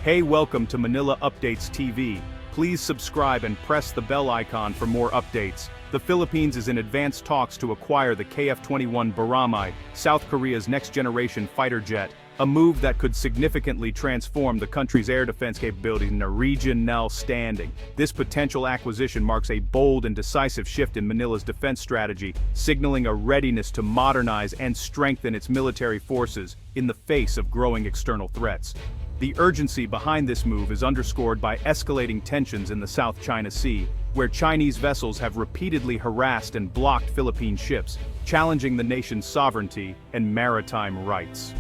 Hey, welcome to Manila Updates TV. Please subscribe and press the bell icon for more updates. The Philippines is in advanced talks to acquire the KF-21 Boramae, South Korea's next-generation fighter jet, a move that could significantly transform the country's air defense capabilities in a regional standing. This potential acquisition marks a bold and decisive shift in Manila's defense strategy, signaling a readiness to modernize and strengthen its military forces in the face of growing external threats. The urgency behind this move is underscored by escalating tensions in the South China Sea, where Chinese vessels have repeatedly harassed and blocked Philippine ships, challenging the nation's sovereignty and maritime rights.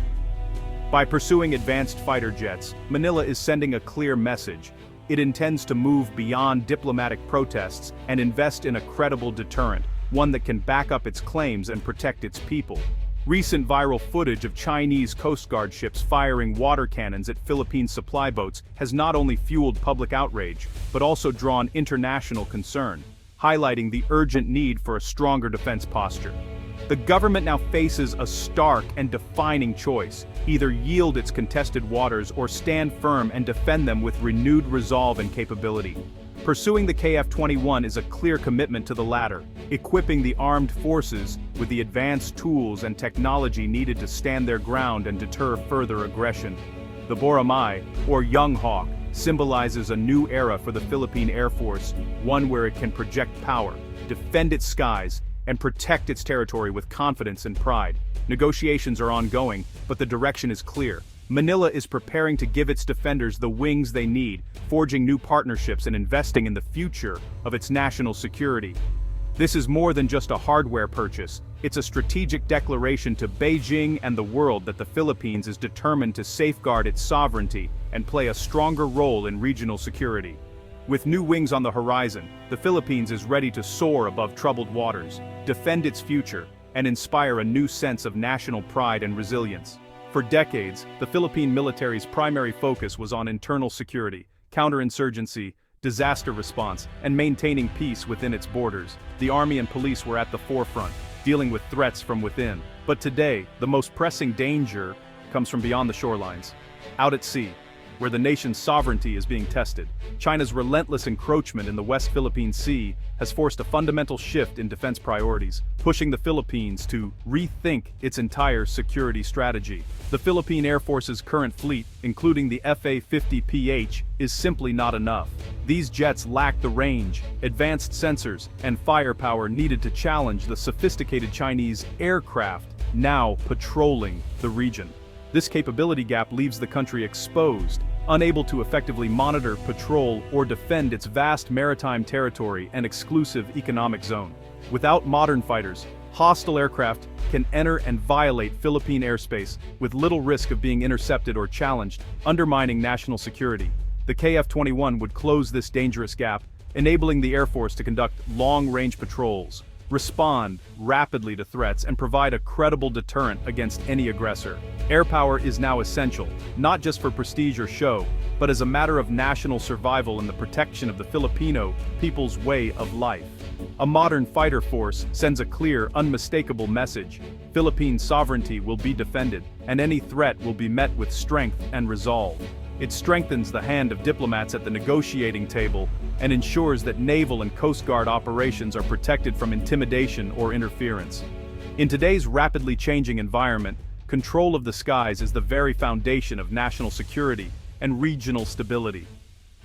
By pursuing advanced fighter jets, Manila is sending a clear message. It intends to move beyond diplomatic protests and invest in a credible deterrent, one that can back up its claims and protect its people. Recent viral footage of Chinese Coast Guard ships firing water cannons at Philippine supply boats has not only fueled public outrage, but also drawn international concern, highlighting the urgent need for a stronger defense posture. The government now faces a stark and defining choice: either yield its contested waters or stand firm and defend them with renewed resolve and capability. Pursuing the KF-21 is a clear commitment to the latter, equipping the armed forces with the advanced tools and technology needed to stand their ground and deter further aggression. The Boramae, or Young Hawk, symbolizes a new era for the Philippine Air Force, one where it can project power, defend its skies, and protect its territory with confidence and pride. Negotiations are ongoing, but the direction is clear. Manila is preparing to give its defenders the wings they need, forging new partnerships and investing in the future of its national security. This is more than just a hardware purchase. It's a strategic declaration to Beijing and the world that the Philippines is determined to safeguard its sovereignty and play a stronger role in regional security. With new wings on the horizon, the Philippines is ready to soar above troubled waters, defend its future, and inspire a new sense of national pride and resilience. For decades, the Philippine military's primary focus was on internal security, counterinsurgency, disaster response, and maintaining peace within its borders. The army and police were at the forefront, dealing with threats from within. But today, the most pressing danger comes from beyond the shorelines, out at sea, where the nation's sovereignty is being tested. China's relentless encroachment in the West Philippine Sea has forced a fundamental shift in defense priorities, pushing the Philippines to rethink its entire security strategy. The Philippine Air Force's current fleet, including the FA-50PH, is simply not enough. These jets lack the range, advanced sensors, and firepower needed to challenge the sophisticated Chinese aircraft now patrolling the region. This capability gap leaves the country exposed, unable to effectively monitor, patrol, or defend its vast maritime territory and exclusive economic zone. Without modern fighters, hostile aircraft can enter and violate Philippine airspace with little risk of being intercepted or challenged, undermining national security. The KF-21 would close this dangerous gap, enabling the Air Force to conduct long-range patrols, respond rapidly to threats, and provide a credible deterrent against any aggressor. Air power is now essential, not just for prestige or show, but as a matter of national survival and the protection of the Filipino people's way of life. A modern fighter force sends a clear, unmistakable message: Philippine sovereignty will be defended, and any threat will be met with strength and resolve. It strengthens the hand of diplomats at the negotiating table and ensures that naval and Coast Guard operations are protected from intimidation or interference. In today's rapidly changing environment, control of the skies is the very foundation of national security and regional stability.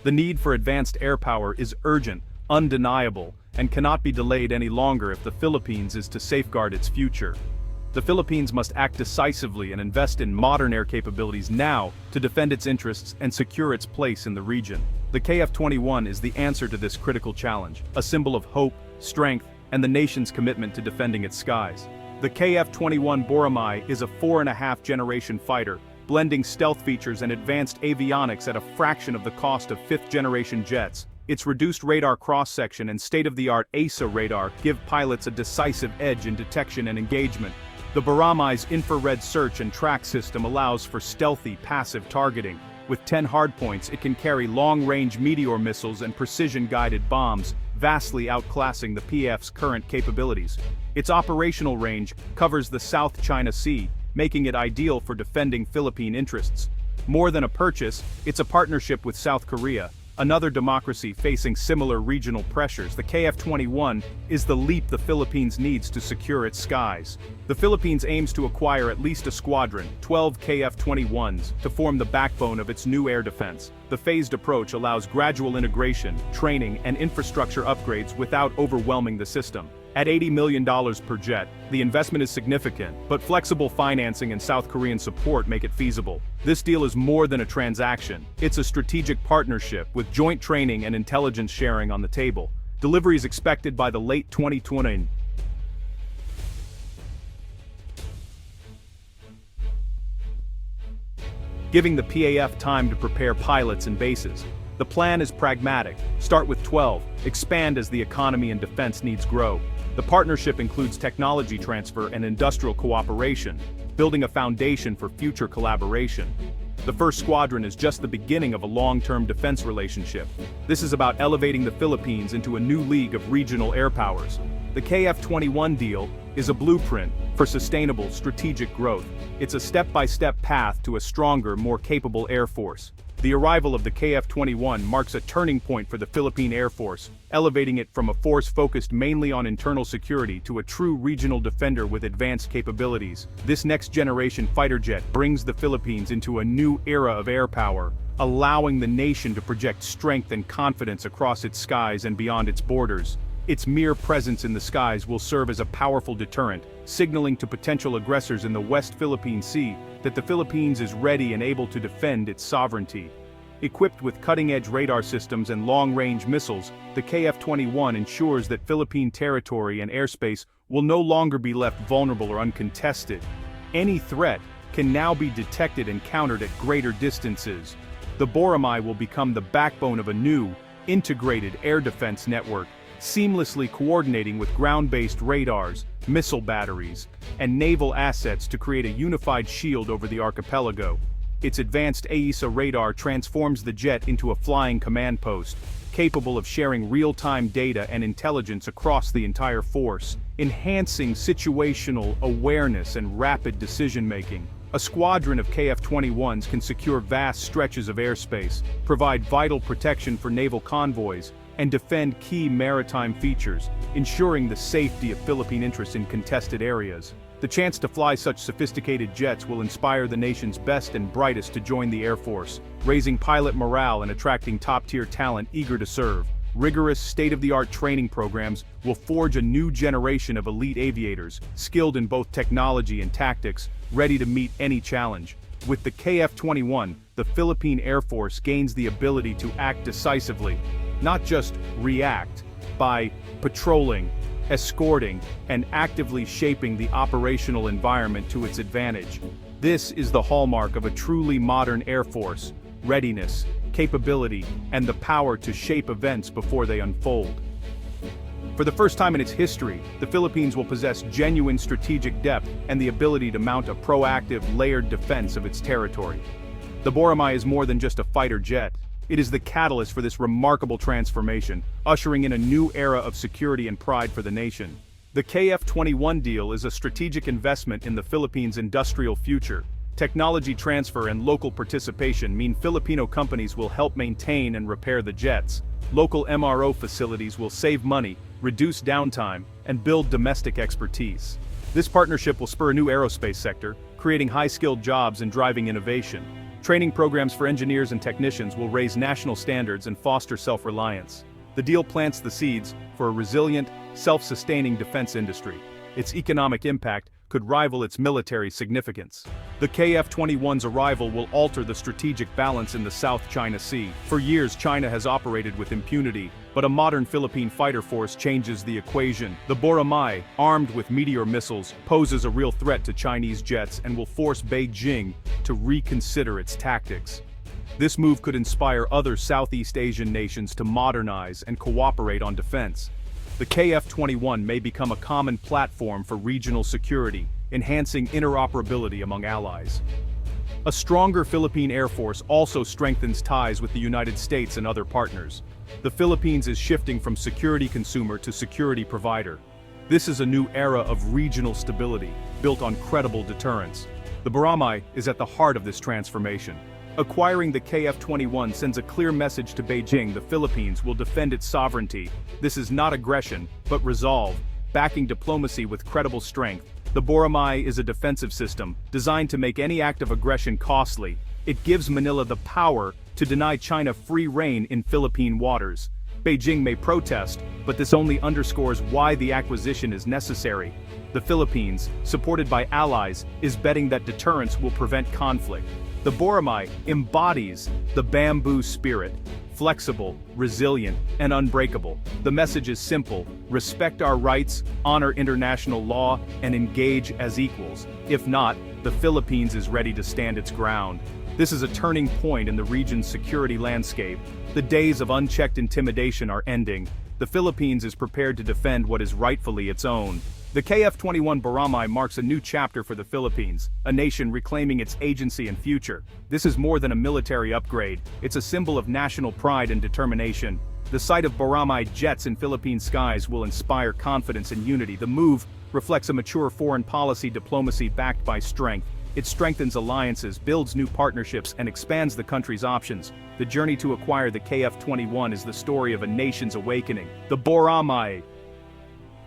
The need for advanced air power is urgent, undeniable, and cannot be delayed any longer if the Philippines is to safeguard its future. The Philippines must act decisively and invest in modern air capabilities now to defend its interests and secure its place in the region. The KF-21 is the answer to this critical challenge, a symbol of hope, strength, and the nation's commitment to defending its skies. The KF-21 Boramae is a 4.5-generation fighter, blending stealth features and advanced avionics at a fraction of the cost of 5th-generation jets. Its reduced radar cross-section and state-of-the-art ASA radar give pilots a decisive edge in detection and engagement. The Boramae's infrared search and track system allows for stealthy, passive targeting. With 10 hardpoints, it can carry long-range Meteor missiles and precision-guided bombs, vastly outclassing the PF's current capabilities. Its operational range covers the South China Sea, making it ideal for defending Philippine interests. More than a purchase, it's a partnership with South Korea, another democracy facing similar regional pressures. The KF-21 is the leap the Philippines needs to secure its skies. The Philippines aims to acquire at least a squadron, 12 KF-21s, to form the backbone of its new air defense. The phased approach allows gradual integration, training, and infrastructure upgrades without overwhelming the system. At $80 million per jet, the investment is significant, but flexible financing and South Korean support make it feasible. This deal is more than a transaction. It's a strategic partnership with joint training and intelligence sharing on the table. Delivery is expected by the late 2020. Giving the PAF time to prepare pilots and bases. The plan is pragmatic. Start with 12, expand as the economy and defense needs grow. The partnership includes technology transfer and industrial cooperation, building a foundation for future collaboration. The first squadron is just the beginning of a long-term defense relationship. This is about elevating the Philippines into a new league of regional air powers. The KF-21 deal is a blueprint for sustainable strategic growth. It's a step-by-step path to a stronger, more capable Air Force. The arrival of the KF-21 marks a turning point for the Philippine Air Force, elevating it from a force focused mainly on internal security to a true regional defender with advanced capabilities. This next-generation fighter jet brings the Philippines into a new era of air power, allowing the nation to project strength and confidence across its skies and beyond its borders. Its mere presence in the skies will serve as a powerful deterrent, signaling to potential aggressors in the West Philippine Sea that the Philippines is ready and able to defend its sovereignty. Equipped with cutting-edge radar systems and long-range missiles, the KF-21 ensures that Philippine territory and airspace will no longer be left vulnerable or uncontested. Any threat can now be detected and countered at greater distances. The Boramae will become the backbone of a new, integrated air defense network, seamlessly coordinating with ground-based radars, missile batteries, and naval assets to create a unified shield over the archipelago. Its advanced AESA radar transforms the jet into a flying command post, capable of sharing real-time data and intelligence across the entire force, enhancing situational awareness and rapid decision-making. A squadron of KF-21s can secure vast stretches of airspace, provide vital protection for naval convoys, and defend key maritime features, ensuring the safety of Philippine interests in contested areas. The chance to fly such sophisticated jets will inspire the nation's best and brightest to join the Air Force, raising pilot morale and attracting top-tier talent eager to serve. Rigorous, state-of-the-art training programs will forge a new generation of elite aviators, skilled in both technology and tactics, ready to meet any challenge. With the KF-21, the Philippine Air Force gains the ability to act decisively, not just react, by patrolling, escorting, and actively shaping the operational environment to its advantage. This is the hallmark of a truly modern Air Force: readiness, capability, and the power to shape events before they unfold. For the first time in its history, the Philippines will possess genuine strategic depth and the ability to mount a proactive, layered defense of its territory. The Boramae is more than just a fighter jet. It is the catalyst for this remarkable transformation, ushering in a new era of security and pride for the nation. The KF-21 deal is a strategic investment in the Philippines' industrial future. Technology transfer and local participation mean Filipino companies will help maintain and repair the jets. Local MRO facilities will save money, reduce downtime, and build domestic expertise. This partnership will spur a new aerospace sector, creating high-skilled jobs and driving innovation. Training programs for engineers and technicians will raise national standards and foster self-reliance. The deal plants the seeds for a resilient, self-sustaining defense industry. Its economic impact could rival its military significance. The KF-21's arrival will alter the strategic balance in the South China Sea. For years, China has operated with impunity, but a modern Philippine fighter force changes the equation. The Boramae, armed with Meteor missiles, poses a real threat to Chinese jets and will force Beijing to reconsider its tactics. This move could inspire other Southeast Asian nations to modernize and cooperate on defense. The KF-21 may become a common platform for regional security, enhancing interoperability among allies. A stronger Philippine Air Force also strengthens ties with the United States and other partners. The Philippines is shifting from security consumer to security provider. This is a new era of regional stability, built on credible deterrence. The Boramae is at the heart of this transformation. Acquiring the KF-21 sends a clear message to Beijing: the Philippines will defend its sovereignty. This is not aggression, but resolve, backing diplomacy with credible strength. The Boramae is a defensive system, designed to make any act of aggression costly. It gives Manila the power to deny China free rein in Philippine waters. Beijing may protest, but this only underscores why the acquisition is necessary. The Philippines, supported by allies, is betting that deterrence will prevent conflict. The Boramae embodies the bamboo spirit: flexible, resilient, and unbreakable. The message is simple: respect our rights, honor international law, and engage as equals. If not, the Philippines is ready to stand its ground. This is a turning point in the region's security landscape. The days of unchecked intimidation are ending. The Philippines is prepared to defend what is rightfully its own. The KF-21 Boramae marks a new chapter for the Philippines, a nation reclaiming its agency and future. This is more than a military upgrade, it's a symbol of national pride and determination. The sight of Boramae jets in Philippine skies will inspire confidence and unity. The move reflects a mature foreign policy diplomacy backed by strength. It strengthens alliances, builds new partnerships, and expands the country's options. The journey to acquire the KF-21 is the story of a nation's awakening. The Boramae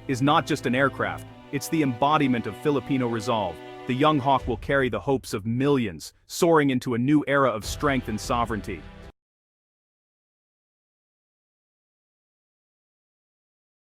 is not just an aircraft, it's the embodiment of Filipino resolve. The young hawk will carry the hopes of millions, soaring into a new era of strength and sovereignty.